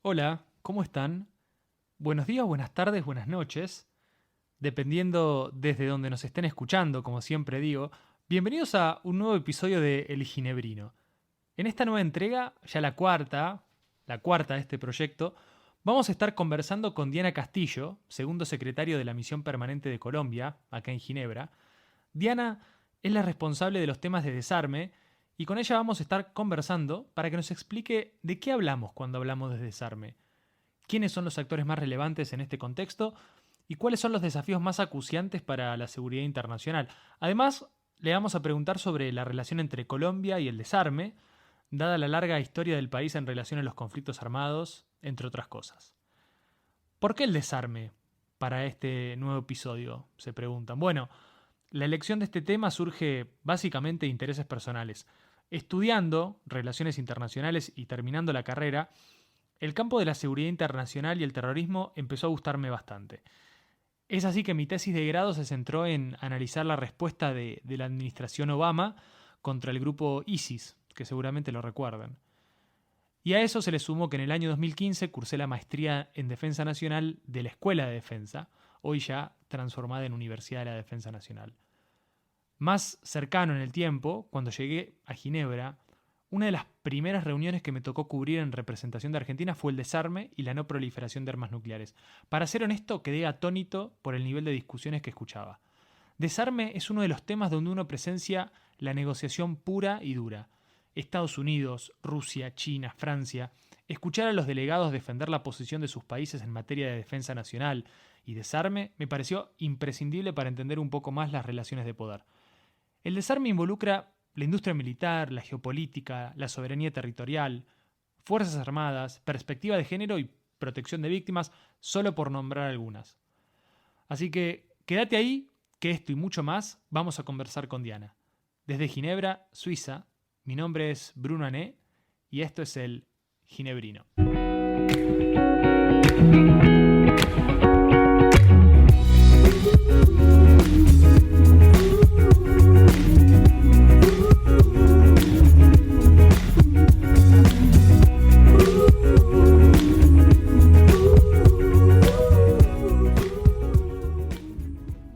Hola, ¿cómo están? Buenos días, buenas tardes, buenas noches. Dependiendo desde donde nos estén escuchando, como siempre digo, bienvenidos a un nuevo episodio de El Ginebrino. En esta nueva entrega, ya la cuarta de este proyecto, vamos a estar conversando con Diana Castillo, segundo secretario de la Misión Permanente de Colombia, acá en Ginebra. Diana es la responsable de los temas de desarme y con ella vamos a estar conversando para que nos explique de qué hablamos cuando hablamos de desarme, quiénes son los actores más relevantes en este contexto y cuáles son los desafíos más acuciantes para la seguridad internacional. Además, le vamos a preguntar sobre la relación entre Colombia y el desarme, dada la larga historia del país en relación a los conflictos armados, entre otras cosas. ¿Por qué el desarme para este nuevo episodio? Se preguntan. Bueno, la elección de este tema surge básicamente de intereses personales. Estudiando relaciones internacionales y terminando la carrera, el campo de la seguridad internacional y el terrorismo empezó a gustarme bastante. Es así que mi tesis de grado se centró en analizar la respuesta de la administración Obama contra el grupo ISIS, que seguramente lo recuerdan. Y a eso se le sumó que en el año 2015 cursé la maestría en Defensa Nacional de la Escuela de Defensa, hoy ya transformada en Universidad de la Defensa Nacional. Más cercano en el tiempo, cuando llegué a Ginebra, una de las primeras reuniones que me tocó cubrir en representación de Argentina fue el desarme y la no proliferación de armas nucleares. Para ser honesto, quedé atónito por el nivel de discusiones que escuchaba. Desarme es uno de los temas donde uno presencia la negociación pura y dura. Estados Unidos, Rusia, China, Francia, escuchar a los delegados defender la posición de sus países en materia de defensa nacional y desarme me pareció imprescindible para entender un poco más las relaciones de poder. El desarme involucra la industria militar, la geopolítica, la soberanía territorial, fuerzas armadas, perspectiva de género y protección de víctimas, solo por nombrar algunas. Así que quédate ahí, que esto y mucho más vamos a conversar con Diana. Desde Ginebra, Suiza, mi nombre es Bruno Ané y esto es el Ginebrino.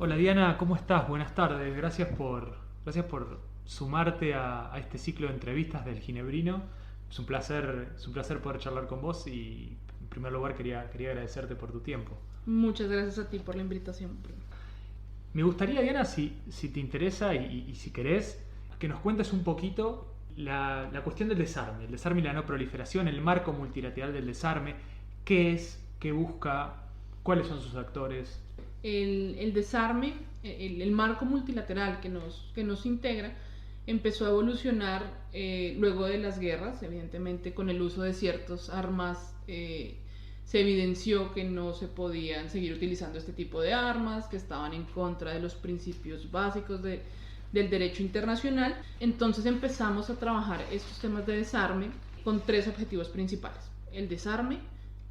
Hola Diana, ¿cómo estás? Buenas tardes. Gracias por sumarte a este ciclo de entrevistas del Ginebrino. Es un placer poder charlar con vos y en primer lugar quería agradecerte por tu tiempo. Muchas gracias a ti por la invitación. Me gustaría, Diana, si te interesa y si querés, que nos cuentes un poquito la cuestión del desarme, el desarme y la no proliferación, el marco multilateral del desarme, qué es, qué busca, cuáles son sus actores. El desarme, el marco multilateral que nos integra, empezó a evolucionar luego de las guerras. Evidentemente, con el uso de ciertas armas se evidenció que no se podían seguir utilizando este tipo de armas, que estaban en contra de los principios básicos del derecho internacional. Entonces empezamos a trabajar estos temas de desarme con tres objetivos principales: el desarme,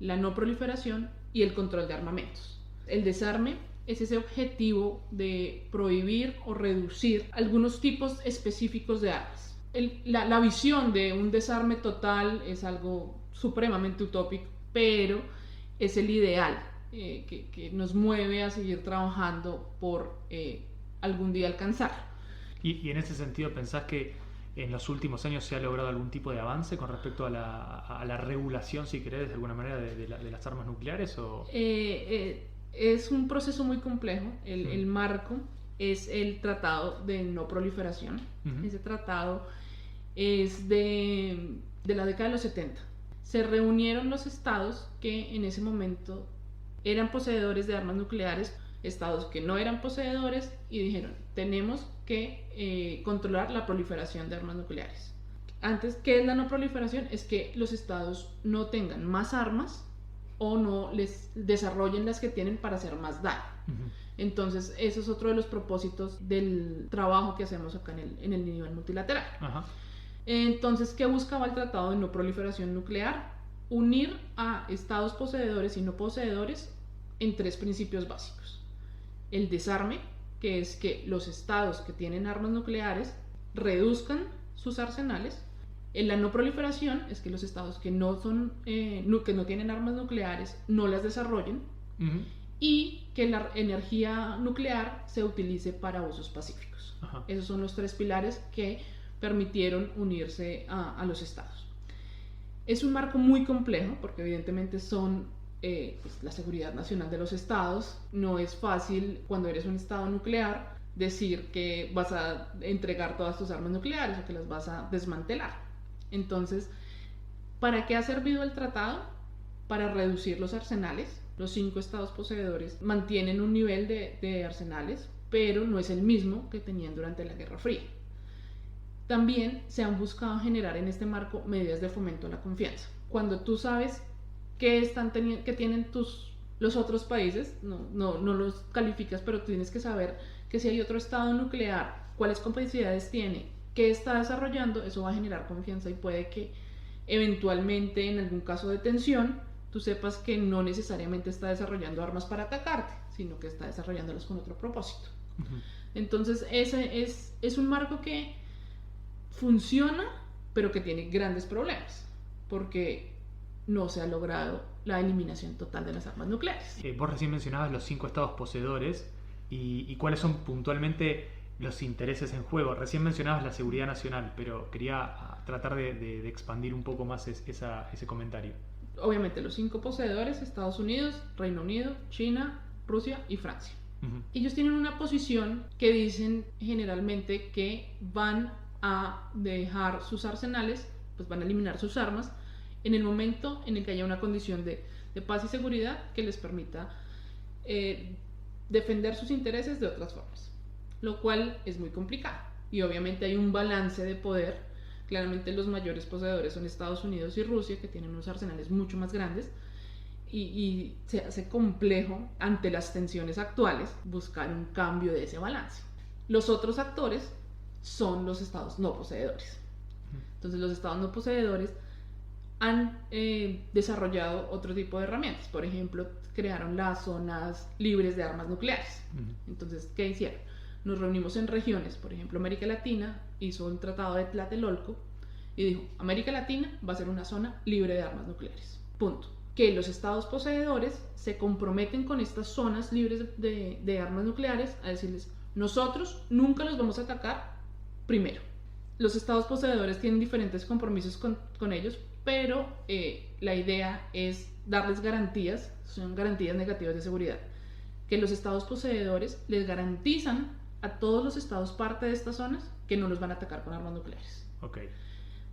la no proliferación y el control de armamentos. El desarme es ese objetivo de prohibir o reducir algunos tipos específicos de armas. La visión de un desarme total es algo supremamente utópico, pero es el ideal que nos mueve a seguir trabajando por algún día alcanzar. Y en ese sentido, ¿pensás que en los últimos años se ha logrado algún tipo de avance con respecto a la regulación, si querés, de alguna manera, de las armas nucleares? Es un proceso muy complejo. El marco es el Tratado de No Proliferación. Ese tratado es de la década de los 70. Se reunieron los estados que en ese momento eran poseedores de armas nucleares, estados que no eran poseedores, y dijeron: tenemos que controlar la proliferación de armas nucleares. Antes, ¿qué es la no proliferación? Es que los estados no tengan más armas o no les desarrollen las que tienen para hacer más daño. Entonces, eso es otro de los propósitos del trabajo que hacemos acá en el nivel multilateral. Ajá. Entonces, ¿qué buscaba el Tratado de No Proliferación Nuclear? Unir a estados poseedores y no poseedores en tres principios básicos: el desarme, que es que los estados que tienen armas nucleares reduzcan sus arsenales; La no proliferación es que los estados que no tienen armas nucleares no las desarrollen, Ujú. y que la energía nuclear se utilice para usos pacíficos. Ajá. Esos son los 3 pilares que permitieron unirse a los estados. Es un marco muy complejo porque evidentemente son pues, la seguridad nacional de los estados. No es fácil cuando eres un estado nuclear decir que vas a entregar todas tus armas nucleares o que las vas a desmantelar. Entonces, ¿para qué ha servido el tratado? Para reducir los arsenales. Los 5 estados poseedores mantienen un nivel de arsenales, pero no es el mismo que tenían durante la Guerra Fría. También se han buscado generar en este marco medidas de fomento a la confianza. Cuando tú sabes qué tienen los otros países, no los calificas, pero tienes que saber que si hay otro estado nuclear, cuáles capacidades tiene, qué está desarrollando, eso va a generar confianza y puede que eventualmente en algún caso de tensión tú sepas que no necesariamente está desarrollando armas para atacarte, sino que está desarrollándolas con otro propósito. Ujú. Entonces ese es un marco que funciona, pero que tiene grandes problemas, porque no se ha logrado la eliminación total de las armas nucleares. Vos recién mencionabas los 5 estados poseedores y cuáles son puntualmente los intereses en juego. Recién mencionabas la seguridad nacional, pero quería tratar de expandir un poco más ese comentario. Obviamente los 5 poseedores: Estados Unidos, Reino Unido, China, Rusia y Francia. Ujú. Ellos tienen una posición que dicen generalmente que van a dejar sus arsenales, pues van a eliminar sus armas en el momento en el que haya una condición de paz y seguridad que les permita defender sus intereses de otras formas, lo cual es muy complicado. Y obviamente hay un balance de poder. Claramente los mayores poseedores son Estados Unidos y Rusia, que tienen unos arsenales mucho más grandes, y se hace complejo ante las tensiones actuales buscar un cambio de ese balance. Los otros actores son los estados no poseedores. Entonces los estados no poseedores han desarrollado otro tipo de herramientas. Por ejemplo, crearon las zonas libres de armas nucleares. Entonces, ¿qué hicieron? Nos reunimos en regiones. Por ejemplo, América Latina hizo un tratado de Tlatelolco y dijo: América Latina va a ser una zona libre de armas nucleares. Punto. Que los estados poseedores se comprometen con estas zonas libres de armas nucleares a decirles: nosotros nunca los vamos a atacar primero. Los estados poseedores tienen diferentes compromisos con ellos, pero la idea es darles garantías, son garantías negativas de seguridad, que los estados poseedores les garantizan a todos los estados parte de estas zonas que no los van a atacar con armas nucleares. Okay.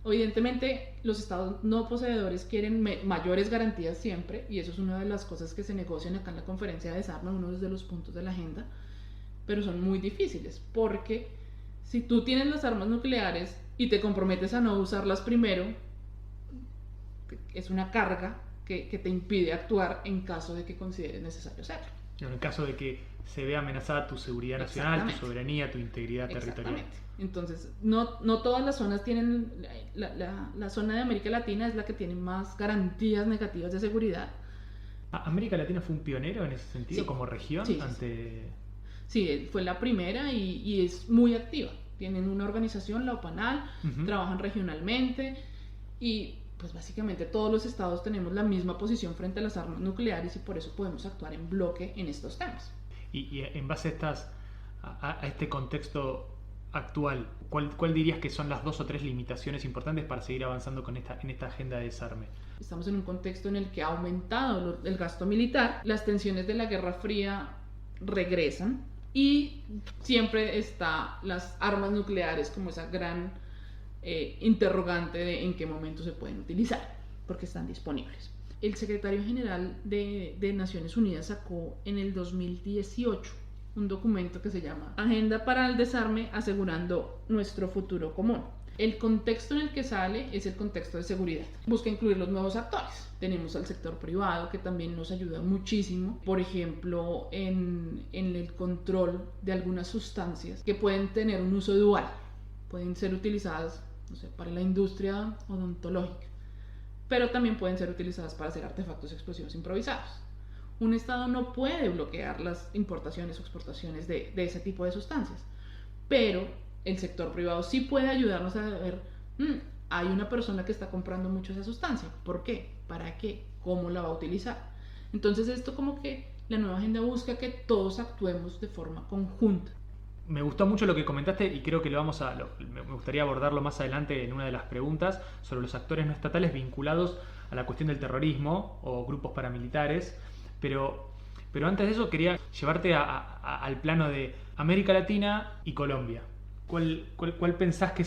Evidentemente los estados no poseedores quieren mayores garantías siempre, y eso es una de las cosas que se negocian acá en la conferencia de desarme, uno de los puntos de la agenda, pero son muy difíciles, porque si tú tienes las armas nucleares y te comprometes a no usarlas primero, es una carga que te impide actuar en caso de que consideres necesario hacerlo. En el caso de que se vea amenazada tu seguridad nacional, tu soberanía, tu integridad territorial. Exactamente. Entonces, no todas las zonas tienen, la zona de América Latina es la que tiene más garantías negativas de seguridad. ¿América Latina fue un pionero en ese sentido, Sí. como región? Sí. Sí, fue la primera y es muy activa. Tienen una organización, la OPANAL, trabajan regionalmente y pues básicamente todos los estados tenemos la misma posición frente a las armas nucleares y por eso podemos actuar en bloque en estos temas. Y en base a este contexto actual, ¿cuál dirías que son las 2 o 3 limitaciones importantes para seguir avanzando en esta agenda de desarme? Estamos en un contexto en el que ha aumentado el gasto militar, las tensiones de la Guerra Fría regresan y siempre está las armas nucleares como esa gran interrogante de en qué momento se pueden utilizar, porque están disponibles. El secretario general de Naciones Unidas sacó en el 2018 un documento que se llama Agenda para el Desarme, asegurando nuestro futuro común. El contexto en el que sale es el contexto de seguridad. Busca incluir los nuevos actores. Tenemos al sector privado, que también nos ayuda muchísimo, por ejemplo, en el control de algunas sustancias que pueden tener un uso dual. Pueden ser utilizadas, no sé, para la industria odontológica, pero también pueden ser utilizadas para hacer artefactos explosivos improvisados. Un Estado no puede bloquear las importaciones o exportaciones de ese tipo de sustancias, pero el sector privado sí puede ayudarnos a ver hay una persona que está comprando mucho esa sustancia. ¿Por qué? ¿Para qué? ¿Cómo la va a utilizar? Entonces esto como que la nueva agenda busca que todos actuemos de forma conjunta. Me gustó mucho lo que comentaste y creo que me gustaría abordarlo más adelante en una de las preguntas sobre los actores no estatales vinculados a la cuestión del terrorismo o grupos paramilitares, pero antes de eso quería llevarte al plano de América Latina y Colombia. ¿Cuál pensás que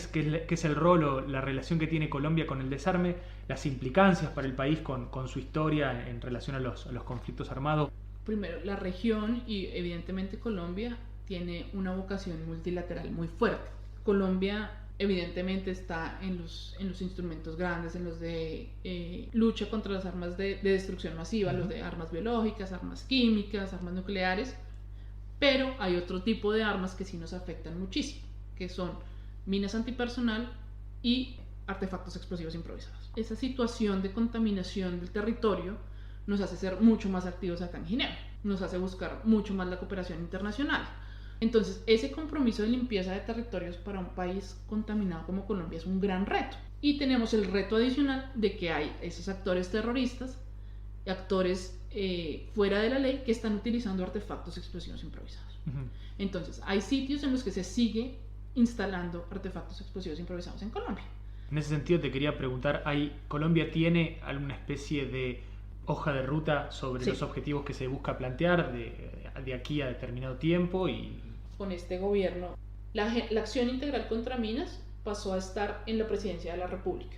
es el rol o la relación que tiene Colombia con el desarme, las implicancias para el país con su historia en relación a los conflictos armados? Primero, la región y evidentemente Colombia tiene una vocación multilateral muy fuerte. Colombia evidentemente está en los instrumentos grandes, en los de lucha contra las armas de destrucción masiva, los de armas biológicas, armas químicas, armas nucleares, pero hay otro tipo de armas que sí nos afectan muchísimo, que son minas antipersonal y artefactos explosivos improvisados. Esa situación de contaminación del territorio nos hace ser mucho más activos acá en Ginebra, nos hace buscar mucho más la cooperación internacional. Entonces, ese compromiso de limpieza de territorios para un país contaminado como Colombia es un gran reto. Y tenemos el reto adicional de que hay esos actores terroristas, actores fuera de la ley que están utilizando artefactos explosivos improvisados. Entonces, hay sitios en los que se sigue instalando artefactos explosivos improvisados en Colombia. En ese sentido te quería preguntar, ¿Colombia tiene alguna especie de hoja de ruta sobre los objetivos que se busca plantear de aquí a determinado tiempo? Y con este gobierno, la acción integral contra minas pasó a estar en la presidencia de la República,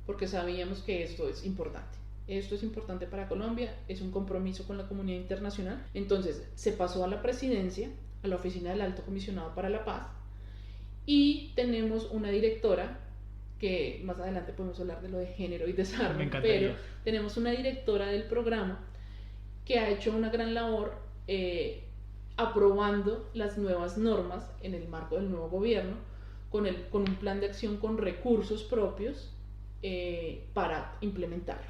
porque sabíamos que esto es importante. Esto es importante para Colombia, es un compromiso con la comunidad internacional. Entonces se pasó a la presidencia, a la oficina del Alto Comisionado para la Paz, y tenemos una directora, que más adelante podemos hablar de lo de género y desarme, pero tenemos una directora del programa que ha hecho una gran labor aprobando las nuevas normas en el marco del nuevo gobierno, con un plan de acción con recursos propios para implementar.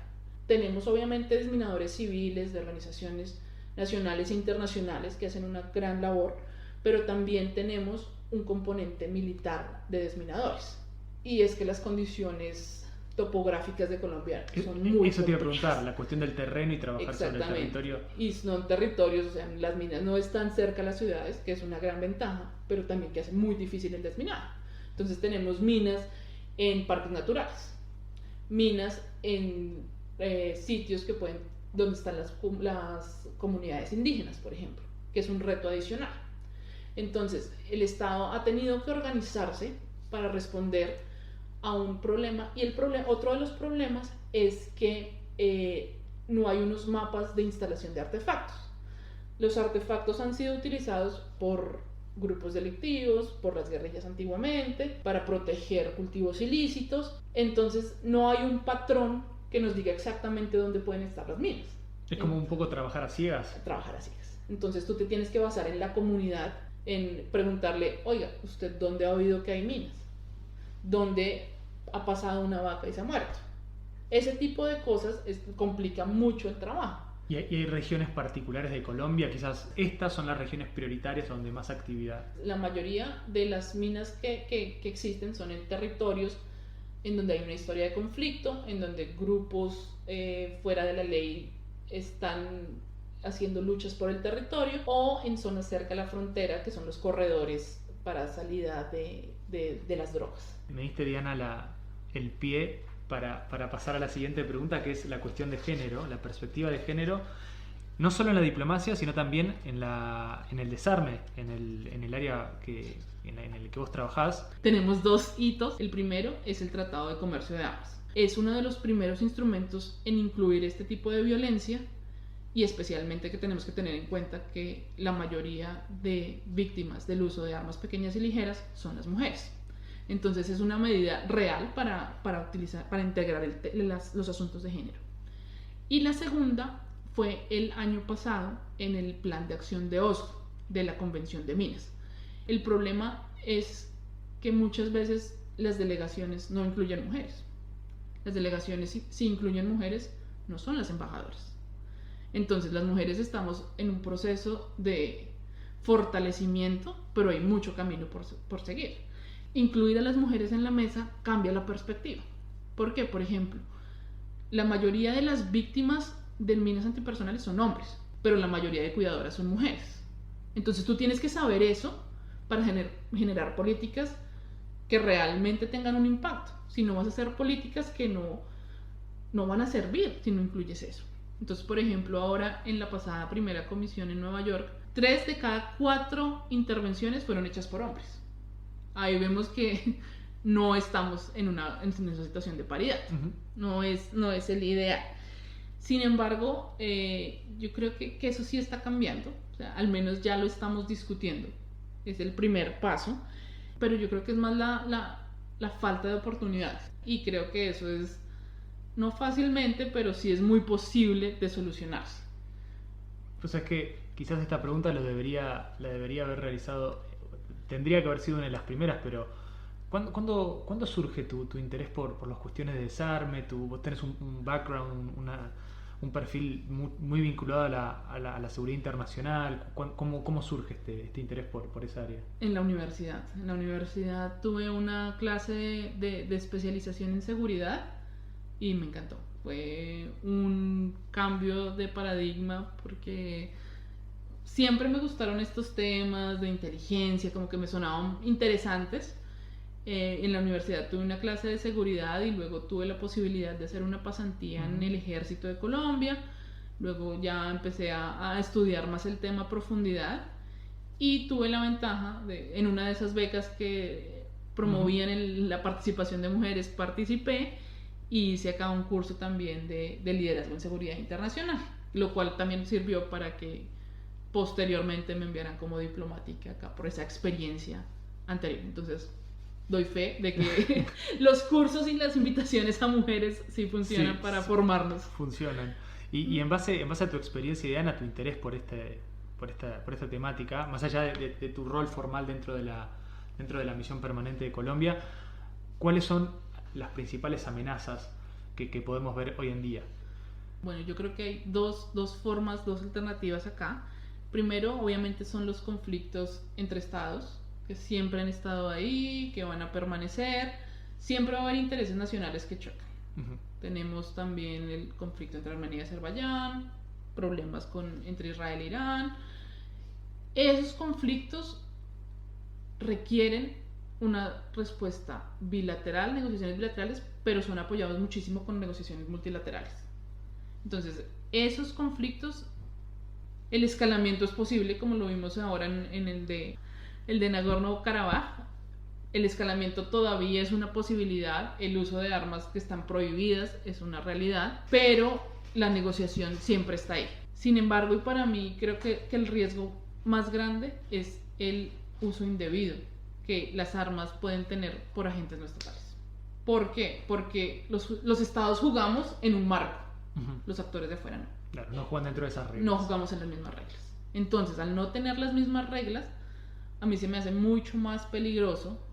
Tenemos obviamente desminadores civiles de organizaciones nacionales e internacionales que hacen una gran labor, pero también tenemos un componente militar de desminadores. Y es que las condiciones topográficas de Colombia son muy Eso te iba a preguntar, la cuestión del terreno y trabajar sobre el territorio. Y son territorios, o sea, las minas no están cerca de las ciudades, que es una gran ventaja, pero también que hace muy difícil el desminado. Entonces tenemos minas en parques naturales, minas en sitios donde están las comunidades indígenas, por ejemplo, que es un reto adicional. Entonces el Estado ha tenido que organizarse para responder a un problema, y otro de los problemas es que no hay unos mapas de instalación de artefactos. Los artefactos han sido utilizados por grupos delictivos, por las guerrillas antiguamente, para proteger cultivos ilícitos. Entonces no hay un patrón que nos diga exactamente dónde pueden estar las minas. Es como un poco trabajar a ciegas. Trabajar a ciegas. Entonces tú te tienes que basar en la comunidad, en preguntarle, oiga, ¿usted dónde ha oído que hay minas? ¿Dónde ha pasado una vaca y se ha muerto? Ese tipo de cosas complica mucho el trabajo. ¿Y hay regiones particulares de Colombia? Quizás estas son las regiones prioritarias donde más actividad. La mayoría de las minas que existen son en territorios en donde hay una historia de conflicto, en donde grupos fuera de la ley están haciendo luchas por el territorio, o en zonas cerca de la frontera, que son los corredores para salida de las drogas. Me diste, Diana, el pie para pasar a la siguiente pregunta, que es la cuestión de género, la perspectiva de género, no solo en la diplomacia, sino también en el desarme, en el área en el que vos trabajás. Tenemos dos hitos. El primero es el Tratado de Comercio de Armas. Es uno de los primeros instrumentos en incluir este tipo de violencia, y especialmente que tenemos que tener en cuenta que la mayoría de víctimas del uso de armas pequeñas y ligeras son las mujeres. Entonces es una medida real para integrar los asuntos de género. Y la segunda fue el año pasado en el Plan de Acción de Oslo, de la Convención de Minas. El problema es que muchas veces las delegaciones no incluyen mujeres. Las delegaciones, si incluyen mujeres, no son las embajadoras. Entonces las mujeres estamos en un proceso de fortalecimiento, pero hay mucho camino por seguir. incluir a las mujeres en la mesa cambia la perspectiva. ¿Por qué? Por ejemplo, la mayoría de las víctimas de minas antipersonales son hombres, pero la mayoría de cuidadoras son mujeres. Entonces tú tienes que saber eso para generar políticas que realmente tengan un impacto. Si no, vas a hacer políticas que no van a servir si no incluyes eso. Entonces, por ejemplo, ahora en la pasada primera comisión en Nueva York, 3 de cada 4 intervenciones fueron hechas por hombres. Ahí vemos que no estamos en una situación de paridad. Uh-huh. No es el ideal. Sin embargo, yo creo que eso sí está cambiando. O sea, al menos ya lo estamos discutiendo. Es el primer paso. Pero yo creo que es más la falta de oportunidades. Y creo que eso es, no fácilmente, pero sí es muy posible de solucionarse. Pues es que quizás esta pregunta la debería haber realizado, tendría que haber sido una de las primeras, pero ¿cuándo surge tu interés por las cuestiones de desarme? Vos tenés un background, un perfil muy vinculado a la seguridad internacional. ¿Cómo surge este interés por esa área? En la universidad tuve una clase de especialización en seguridad y me encantó. Fue un cambio de paradigma porque siempre me gustaron estos temas de inteligencia, como que me sonaban interesantes. En la universidad tuve una clase de seguridad y luego tuve la posibilidad de hacer una pasantía en el Ejército de Colombia. Luego ya empecé a estudiar más el tema a profundidad y tuve la ventaja en una de esas becas que promovían la participación de mujeres, participé y hice acá un curso también de liderazgo en seguridad internacional, lo cual también sirvió para que posteriormente me enviaran como diplomática acá por esa experiencia anterior. Entonces doy fe de que los cursos y las invitaciones a mujeres sí funcionan para formarnos. Funcionan. Y en base a tu experiencia, Diana, tu interés por esta temática, más allá de tu rol formal dentro de la misión permanente de Colombia, ¿cuáles son las principales amenazas que podemos ver hoy en día? Bueno, yo creo que hay dos alternativas acá. Primero, obviamente, son los conflictos entre estados, que siempre han estado ahí, que van a permanecer. Siempre va a haber intereses nacionales que chocan. Uh-huh. Tenemos también el conflicto entre Armenia y Azerbaiyán, problemas entre Israel e Irán. Esos conflictos requieren una respuesta bilateral, negociaciones bilaterales, pero son apoyados muchísimo con negociaciones multilaterales. Entonces, esos conflictos, el escalamiento es posible, como lo vimos ahora en el de Nagorno-Karabaj. El escalamiento todavía es una posibilidad, el uso de armas que están prohibidas es una realidad, pero la negociación siempre está ahí. Sin embargo, y para mí creo que el riesgo más grande es el uso indebido que las armas pueden tener por agentes no estatales. ¿Por qué? Porque los estados jugamos en un marco, los actores de afuera no. Claro, no juegan dentro de esas reglas. No jugamos en las mismas reglas. Entonces, al no tener las mismas reglas, a mí se me hace mucho más peligroso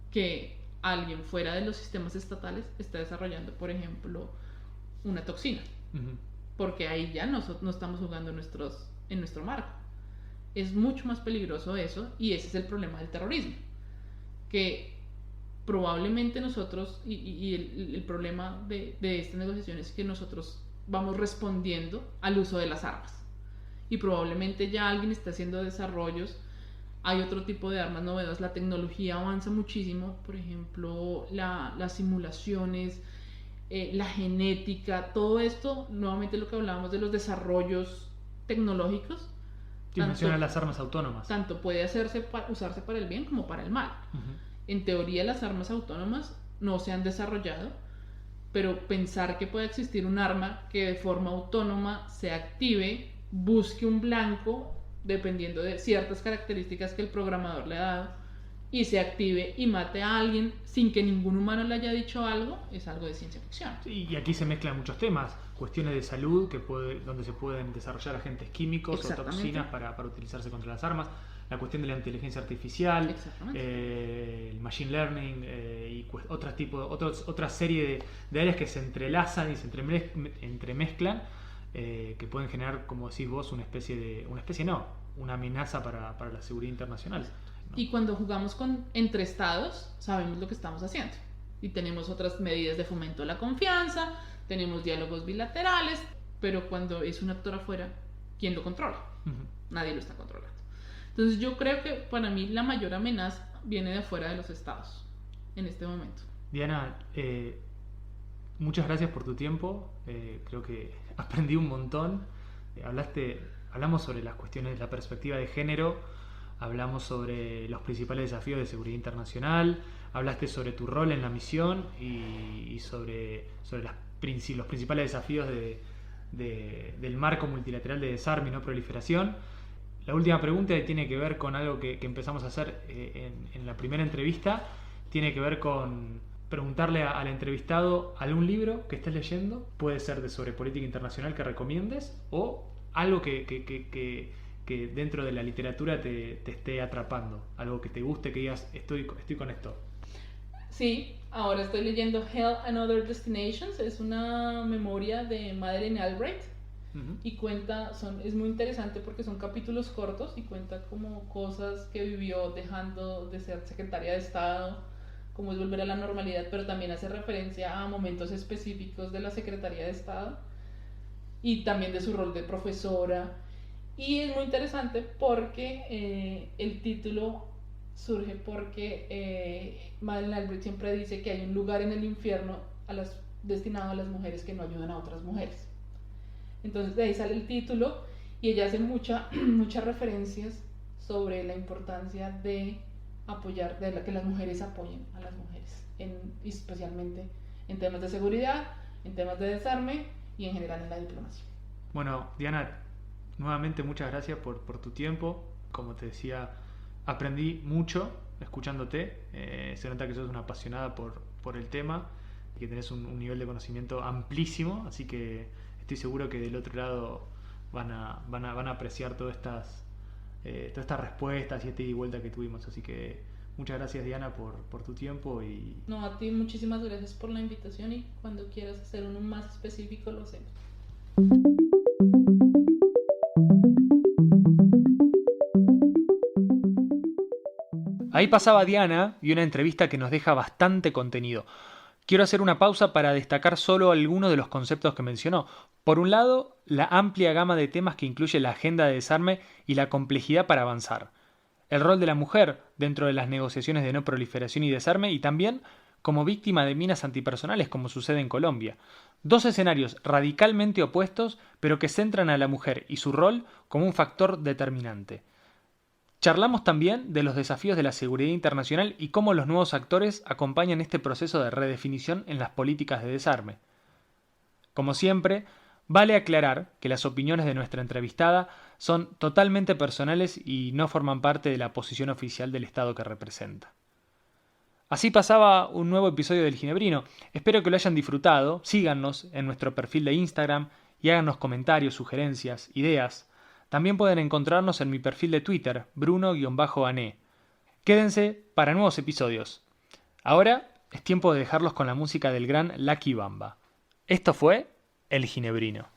que alguien fuera de los sistemas estatales esté desarrollando, por ejemplo, una toxina. Uh-huh. Porque ahí ya no estamos jugando en nuestro marco. Es mucho más peligroso eso, y ese es el problema del terrorismo. Que probablemente nosotros, y el problema de esta negociación es que nosotros vamos respondiendo al uso de las armas. Y probablemente ya alguien está haciendo desarrollos. Hay otro tipo de armas novedosas, la tecnología avanza muchísimo, por ejemplo, las simulaciones, la genética, todo esto, nuevamente lo que hablábamos de los desarrollos tecnológicos. Sí, menciona las armas autónomas. Tanto puede usarse para el bien como para el mal. Uh-huh. En teoría las armas autónomas no se han desarrollado, pero pensar que puede existir un arma que de forma autónoma se active, busque un blanco, dependiendo de ciertas características que el programador le ha dado, y se active y mate a alguien sin que ningún humano le haya dicho algo, es algo de ciencia ficción. Sí, y aquí se mezclan muchos temas, cuestiones de salud, donde se pueden desarrollar agentes químicos o toxinas para utilizarse contra las armas, la cuestión de la inteligencia artificial, el machine learning y otra serie de áreas que se entrelazan y se entremezclan, que pueden generar, como decís vos, una amenaza para la seguridad internacional. Y cuando jugamos entre estados, sabemos lo que estamos haciendo. Y tenemos otras medidas de fomento de la confianza, tenemos diálogos bilaterales, pero cuando es un actor afuera, ¿quién lo controla? Nadie lo está controlando. Entonces yo creo que para mí la mayor amenaza viene de afuera de los estados en este momento. Diana, muchas gracias por tu tiempo. Creo que aprendí un montón. Hablamos sobre las cuestiones de la perspectiva de género, hablamos sobre los principales desafíos de seguridad internacional, hablaste sobre tu rol en la misión y sobre los principales desafíos del marco multilateral de desarme y no proliferación. La última pregunta tiene que ver con algo que empezamos a hacer en la primera entrevista. Tiene que ver con preguntarle al entrevistado algún libro que estés leyendo, puede ser sobre política internacional que recomiendes, o algo que dentro de la literatura te esté atrapando, algo que te guste, que digas, estoy con esto. Sí, ahora estoy leyendo Hell and Other Destinations, es una memoria de Madeleine Albright. Y es muy interesante porque son capítulos cortos y cuenta como cosas que vivió dejando de ser secretaria de Estado, cómo es volver a la normalidad, pero también hace referencia a momentos específicos de la Secretaría de Estado y también de su rol de profesora. Y es muy interesante porque el título surge porque Madeleine Albright siempre dice que hay un lugar en el infierno destinado a las mujeres que no ayudan a otras mujeres. Entonces de ahí sale el título y ella hace muchas referencias sobre la importancia de apoyar, que las mujeres apoyen a las mujeres, especialmente en temas de seguridad, en temas de desarme y en general en la diplomacia. Bueno, Diana, nuevamente muchas gracias por tu tiempo. Como te decía, aprendí mucho escuchándote. Se nota que sos una apasionada por el tema y que tenés un nivel de conocimiento amplísimo, así que estoy seguro que del otro lado van a apreciar todas estas respuestas y ida y vuelta que tuvimos. Así que muchas gracias, Diana, por tu tiempo. No, a ti muchísimas gracias por la invitación y cuando quieras hacer uno más específico lo hacemos. Ahí pasaba Diana y una entrevista que nos deja bastante contenido. Quiero hacer una pausa para destacar solo algunos de los conceptos que mencionó. Por un lado, la amplia gama de temas que incluye la agenda de desarme y la complejidad para avanzar. El rol de la mujer dentro de las negociaciones de no proliferación y desarme y también como víctima de minas antipersonales como sucede en Colombia. Dos escenarios radicalmente opuestos, pero que centran a la mujer y su rol como un factor determinante. Charlamos también de los desafíos de la seguridad internacional y cómo los nuevos actores acompañan este proceso de redefinición en las políticas de desarme. Como siempre, vale aclarar que las opiniones de nuestra entrevistada son totalmente personales y no forman parte de la posición oficial del Estado que representa. Así pasaba un nuevo episodio del Ginebrino. Espero que lo hayan disfrutado. Síganos en nuestro perfil de Instagram y háganos comentarios, sugerencias, ideas. También pueden encontrarnos en mi perfil de Twitter, Bruno-Ané. Quédense para nuevos episodios. Ahora es tiempo de dejarlos con la música del gran Lucky Bamba. Esto fue El Ginebrino.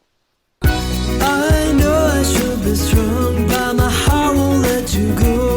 I know I should be strong, but my heart won't let you go.